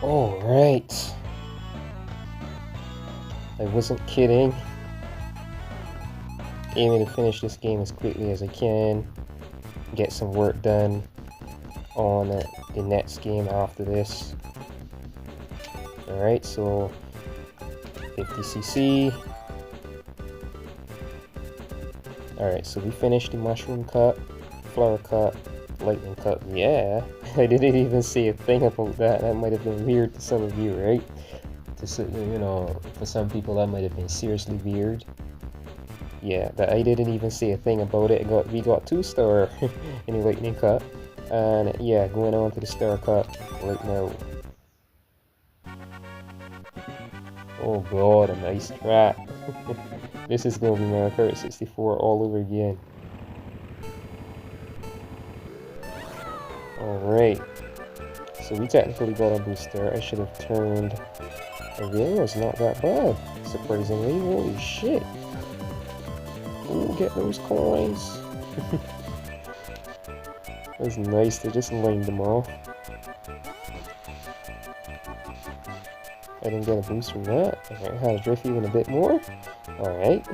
Alright. I wasn't kidding. Aiming to finish this game as quickly as I can. Get some work done on the next game after this. Alright, so 50cc. Alright, so we finished the mushroom cut, flower cut, lightning cut. Yeah, I didn't even say a thing about that. That might have been weird to some of you, right? You know, for some people that might have been seriously weird. Yeah, but I didn't even say a thing about it. We got 2-star in the lightning cut, and yeah, going on to the star cut right now. Oh god, a nice track. This is gonna be Mario Kart 64 all over again. Alright, so we technically got a booster. I should have turned. Okay, it's not that bad, surprisingly. Holy shit. Ooh, get those coins. That's nice, they just lined them off. I didn't get a boost from that. Alright, how to drift even a bit more. Alright.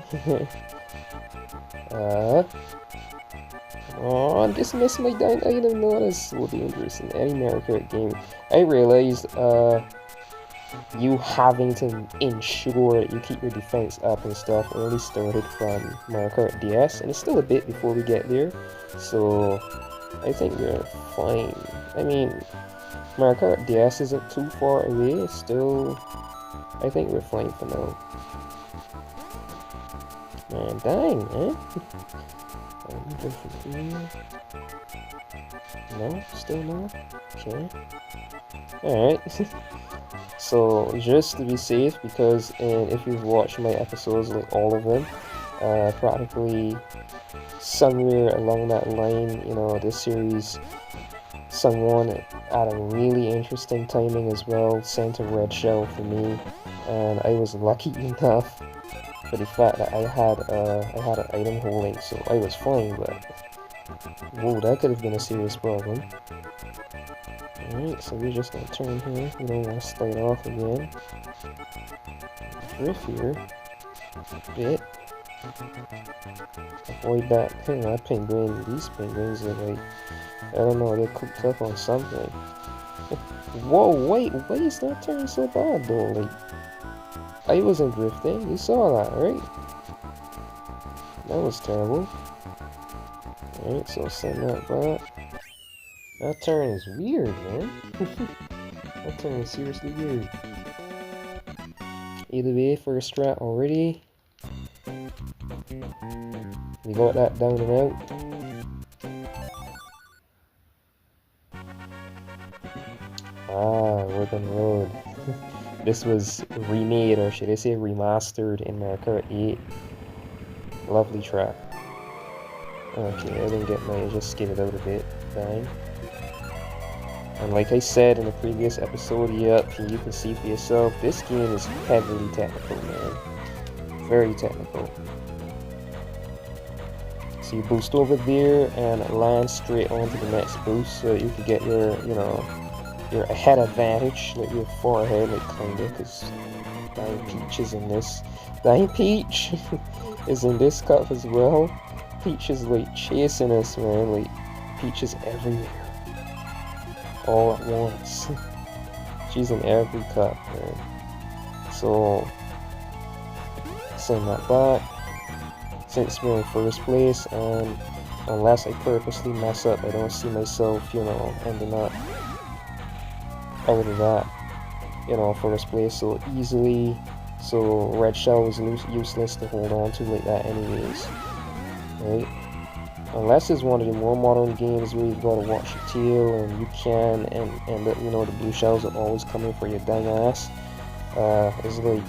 Oh, just missed my down item. No, that's so dangerous in any Mario Kart game. I realized, you having to ensure that you keep your defense up and stuff only started from Mario Kart DS, and it's still a bit before we get there, so I think we're fine. I mean, Mario Kart DS isn't too far away, it's still, I think we're fine for now. Man, dang, man. No? Still no? Okay. Alright. So, just to be safe, because if you've watched my episodes, like all of them, practically somewhere along that line, you know, this series, someone at a really interesting timing as well sent a red shell for me, and I was lucky enough for the fact that I had an item holding, so I was fine, but whoa, that could have been a serious problem. Alright, so we're just gonna turn here. We don't want to start off again. Drift here. Bit. Avoid that. Hey, that penguin. These penguins are like, I don't know, they're cooked up on something. Whoa, wait, why is that turn so bad though? Like, I wasn't drifting. You saw that, right? That was terrible. Alright, so send that back. That turn is weird, man. That turn is seriously weird. Either way, first strat already. We got that down and out. Ah, Ribbon Road. This was remade, or should I say remastered, in Mario Kart 8. Lovely track. Okay, I didn't get mine, I just skidded out a bit. Fine. And like I said in the previous episode, yep, you can see for yourself, this game is heavily technical, man. Very technical. So you boost over there and land straight onto the next boost, so you can get your, you know, your head advantage, like your forehead, like kinda, because Dying Peach is in this. Dying Peach is in this cup as well. Peach is like chasing us, man, like Peach is everywhere. All at once. She's in every cup, man. So, send that back. Since we're in first place, and unless I purposely mess up, I don't see myself, you know, ending up out of that, you know, first place so easily. So red shell is useless to hold on to like that anyways, right? Unless it's one of the more modern games where you've got to watch your tail and you can, and the, you know, the blue shells are always coming for your dang ass. It's like,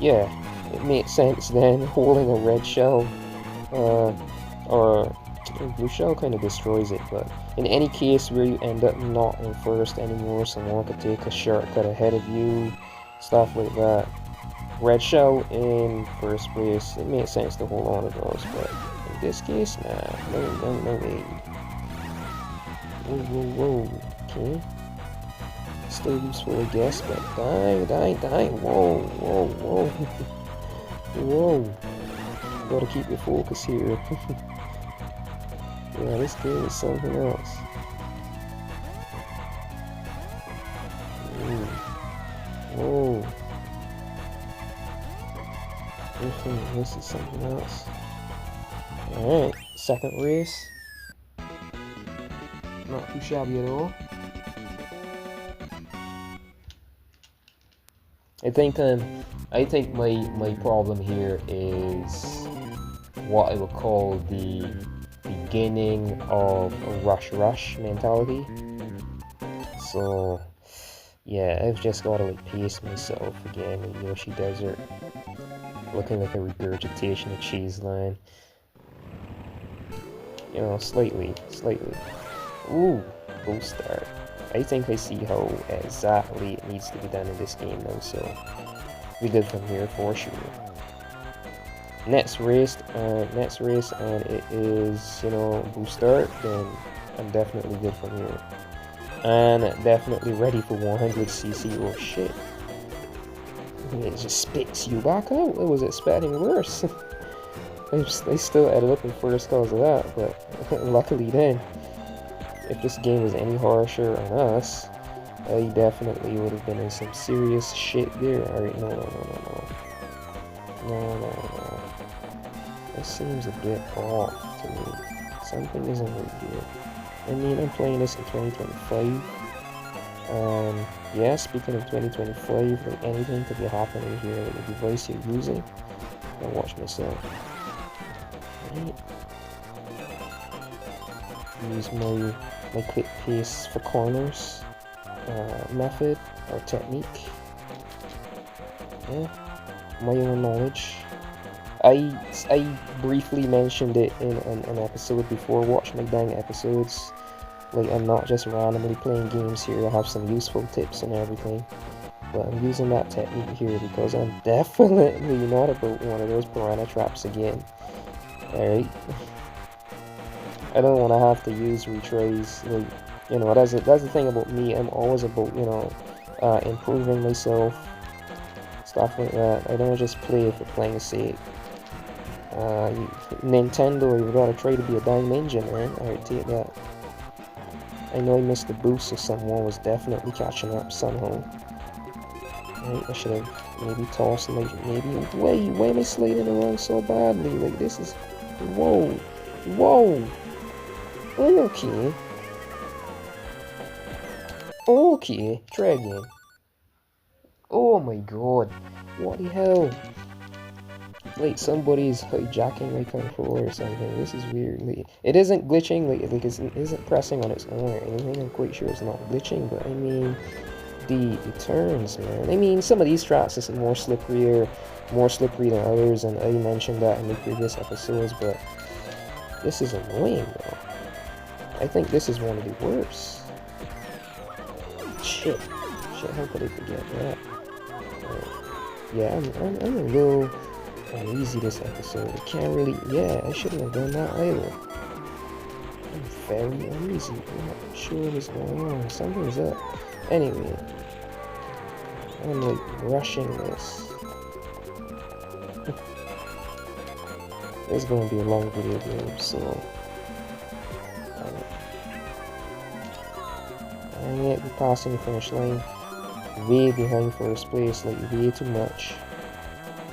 yeah, it makes sense then holding a red shell, or blue shell kind of destroys it. But in any case where you end up not in first anymore, someone could take a shortcut ahead of you, stuff like that. Red shell in first place, it makes sense to hold on to those, but in this case, nah, no way. Whoa, okay. Still useful, I guess, but die. Whoa, whoa, whoa. Whoa. Gotta keep your focus here. Yeah, this game is something else. Whoa. This is something else. Alright, second race. Not too shabby at all. I think my problem here is what I would call the beginning of a rush mentality. So yeah, I've just got to like pace myself again in Yoshi Desert, looking like a regurgitation of cheese line. You know, slightly. Ooh, full start. I think I see how exactly it needs to be done in this game now, so we good from here for sure. Next race, and it is, you know, boost start, then I'm definitely good from here. And definitely ready for 100cc. Oh shit. It just spits you back out. I was expecting worse. I still ended up in first cause of that, but luckily then, if this game was any harsher on us, I definitely would have been in some serious shit there. Alright, no. This seems a bit off to me. Something isn't right here. I mean, I'm playing this in 2025. Yeah, speaking of 2025, like anything could be happening here, like the device you're using. I'll watch myself. Right. Use my quick pace for corners method or technique. Yeah, my own knowledge. I briefly mentioned it in an episode before. Watch my dang episodes. Like, I'm not just randomly playing games here. I have some useful tips and everything. But I'm using that technique here because I'm definitely not about one of those piranha traps again. Alright. I don't want to have to use retries. Like, you know, that's the thing about me. I'm always about, you know, improving myself, stuff like that. I don't just play for playing's sake. Nintendo, you've got to try to be a dime engine, man. Alright, take that. I know I missed the boost, so someone was definitely catching up somehow. Right, I should have maybe tossed, like, maybe. Why am I sliding around so badly? Like, this is. Whoa. Okay, try again. Oh my god, what the hell? Like, somebody's hijacking my controller or something. This is weird. Like, it isn't glitching, like it isn't pressing on its own or anything. I'm quite sure it's not glitching, but I mean, the turns, man. I mean, some of these tracks is more slippery than others, and I mentioned that in the previous episodes, but this is annoying, though. I think this is one of the worst. Shit, how could I forget that? Yeah, I'm a little uneasy this episode. I can't really, yeah, I shouldn't have done that either. I'm very uneasy. I'm not sure what's going on. Something's up. Anyway, I'm like rushing this. It's going to be a long video game, so I ain't be passing the finish line way behind first place, like way too much.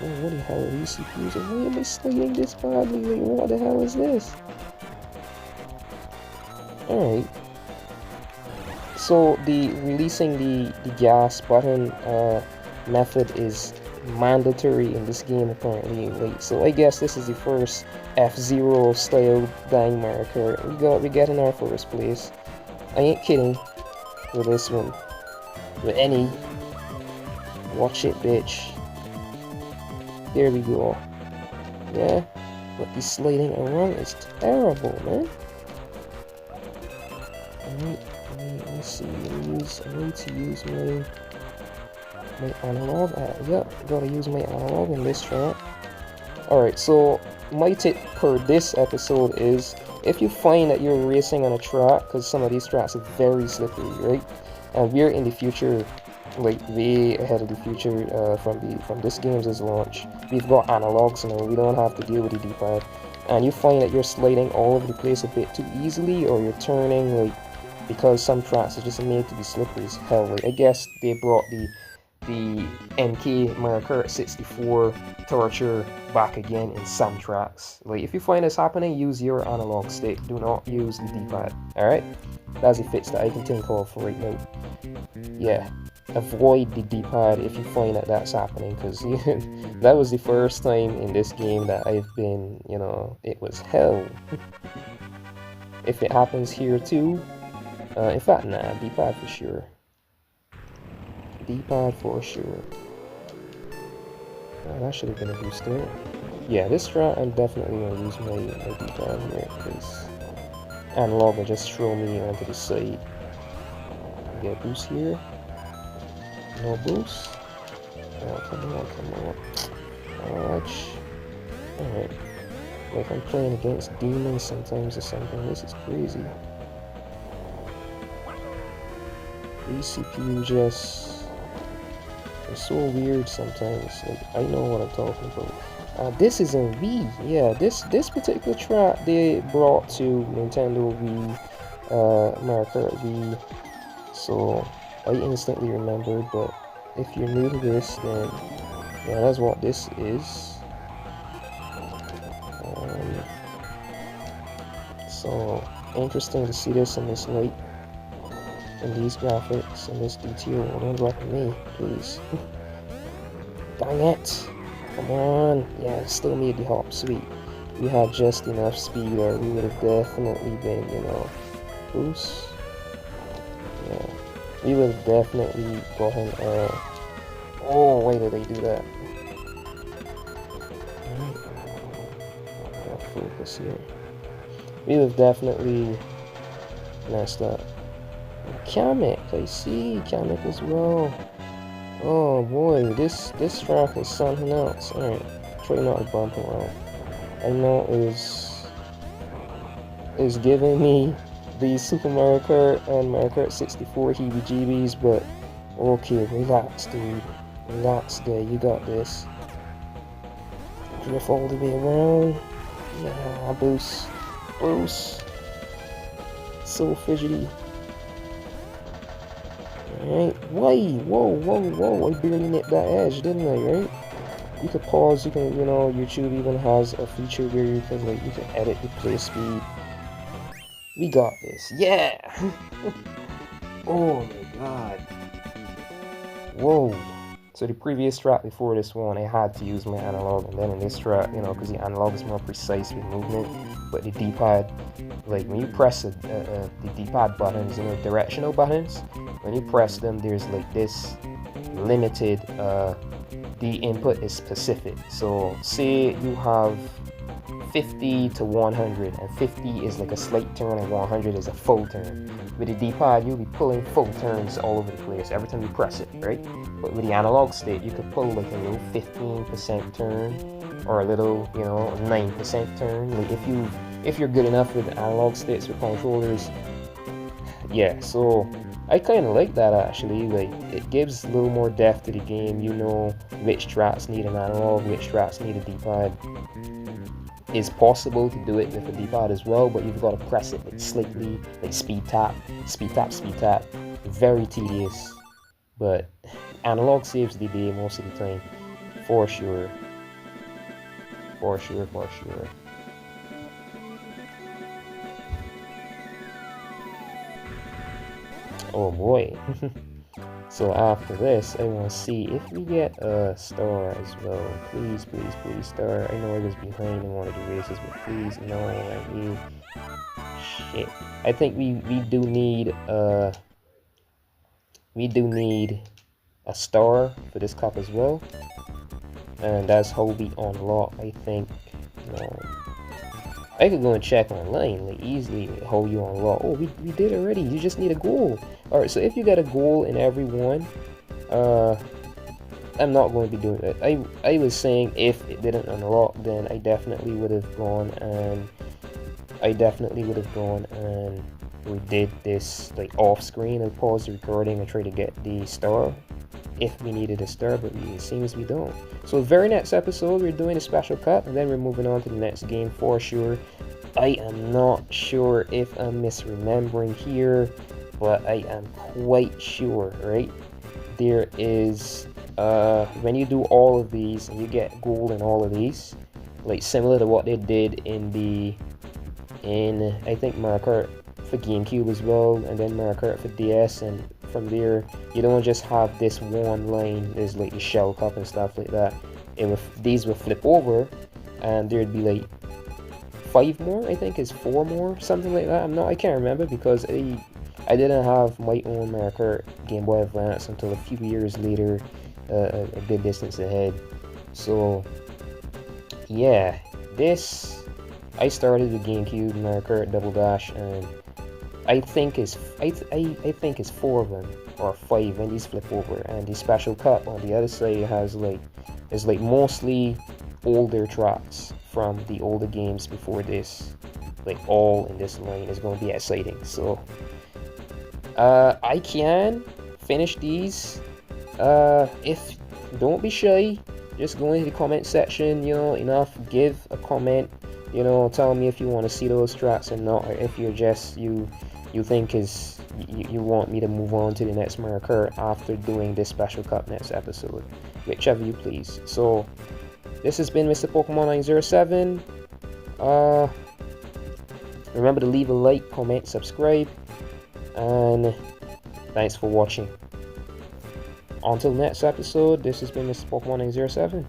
Oh, what the hell are these CPUs? Why am I sliding this badly? Like, what the hell is this? Alright. So the releasing the gas button method is mandatory in this game apparently. Like, so I guess this is the first F-Zero style dying marker. We get in our first place. I ain't kidding with this one. With any. Watch it, bitch. There we go. Yeah, but the sliding around is terrible, man. Let's see. I need to use my analog. Yep, gotta use my analog in this track. Alright, so my tip for this episode is if you find that you're racing on a track, because some of these tracks are very slippery, right? And we're in the future, like way ahead of the future from this game's launch. We've got analogs now, we don't have to deal with the D-pad. And you find that you're sliding all over the place a bit too easily, or you're turning, like, because some tracks are just made to be slippery as hell. Like, I guess they brought the NK Mario Kart 64 torture back again in some tracks. Like, if you find this happening, use your analog stick, do not use the D-pad. Alright? That's a fix that I can think of for right now. Yeah, avoid the D-pad if you find that that's happening, because that was the first time in this game that I've been, you know, it was hell. If it happens here too, in fact, nah, D-pad for sure. D-pad for sure. That should have been a booster. Yeah, this route I'm definitely gonna use my D-pad here, because analog will just throw me onto the side. Get a boost here. No boost. Oh, come on. Ouch. Alright. Like I'm playing against demons sometimes or something. This is crazy. These CPU just... they're so weird sometimes. Like, I know what I'm talking about. This is in Wii. Yeah, this particular track they brought to Nintendo Wii, Mario Kart Wii. So I instantly remembered, but if you're new to this, then yeah, that's what this is. So interesting to see this in this light, and these graphics, and this detail. Don't drop me, please. Dang it! Come on! Yeah, still made the hop. Sweet. We had just enough speed, or we would have definitely been, you know, boost. Yeah. We would have definitely gotten, oh, why did they do that? Gotta focus here. We would have definitely messed up. Kamek, I see Kamek as well. Oh boy, this track is something else. Alright, try not to bump around. I know is giving me the Super Mario Kart and Mario Kart 64 heebie-jeebies, but okay, relax, dude. Relax there, you got this. Drift all the way around. Yeah, boost. Boost. So fidgety. Alright, why? Whoa, I barely nipped that edge, didn't I, right? You could pause, you can, you know, YouTube even has a feature where you can, like, you can edit the play speed. We got this. Yeah! Oh my god. Whoa. So the previous track before this one, I had to use my analog, and then in this track, you know, because the analog is more precise with movement, but the D-pad, like when you press the D-pad buttons, you know, directional buttons, when you press them, there's like this limited, the input is specific. So say you have 50 to 100, and 50 is like a slight turn and 100 is a full turn. With the D-pad, you'll be pulling full turns all over the place every time you press it, right? But with the analog stick, you could pull like a little 15% turn, or a little, you know, 9% turn. Like if you're good enough with analog sticks with controllers, yeah. So I kind of like that actually. Like it gives a little more depth to the game. You know which tracks need an analog, which tracks need a D-pad. It's possible to do it with a D-pad as well, but you've got to press it like slightly, like speed tap. Very tedious, but analog saves the day most of the time, for sure. For sure. Oh boy. So after this, I want to see if we get a star as well. Please, star. I know I was behind in one of the races, but please, no, like me. Shit. I think we do need a star for this cup as well. And that's how we unlock, I think, you know. I could go and check online, like easily, how you unlock. Oh, we did already. You just need a goal. Alright, so if you get a goal in every one, I'm not going to be doing it. I was saying if it didn't unlock, then I definitely would have gone and I definitely would have gone and redid this like off screen and paused the recording and try to get the star if we needed a star, but it seems we don't. So the very next episode we're doing a special cut, and then we're moving on to the next game for sure. I am not sure if I'm misremembering here, but I am quite sure, right? There is when you do all of these and you get gold in all of these, like similar to what they did in I think Mario Kart for GameCube as well, and then Mario Kart for DS, and from there you don't just have this one line. There's like the shell cup and stuff like that. These would flip over, and there'd be like 5 more. I think it's 4 more, something like that. I can't remember because I didn't have my own Mario Kart Game Boy Advance until a few years later, a good distance ahead. So yeah, I started the GameCube Mario Kart Double Dash, and I think it's 4 of them or 5 when these flip over, and the special cut on the other side is like mostly older tracks from the older games before this, like all in this line. Is going to be exciting. So I can finish these. If don't be shy, just go into the comment section, give a comment, tell me if you want to see those tracks or not, or if you're just you think you want me to move on to the next Mario Kart after doing this special cut next episode, whichever you please. So this has been Mr. Pokemon 907. Remember to leave a like, comment, subscribe, and thanks for watching. Until next episode, this has been Mr. Pokemon 907.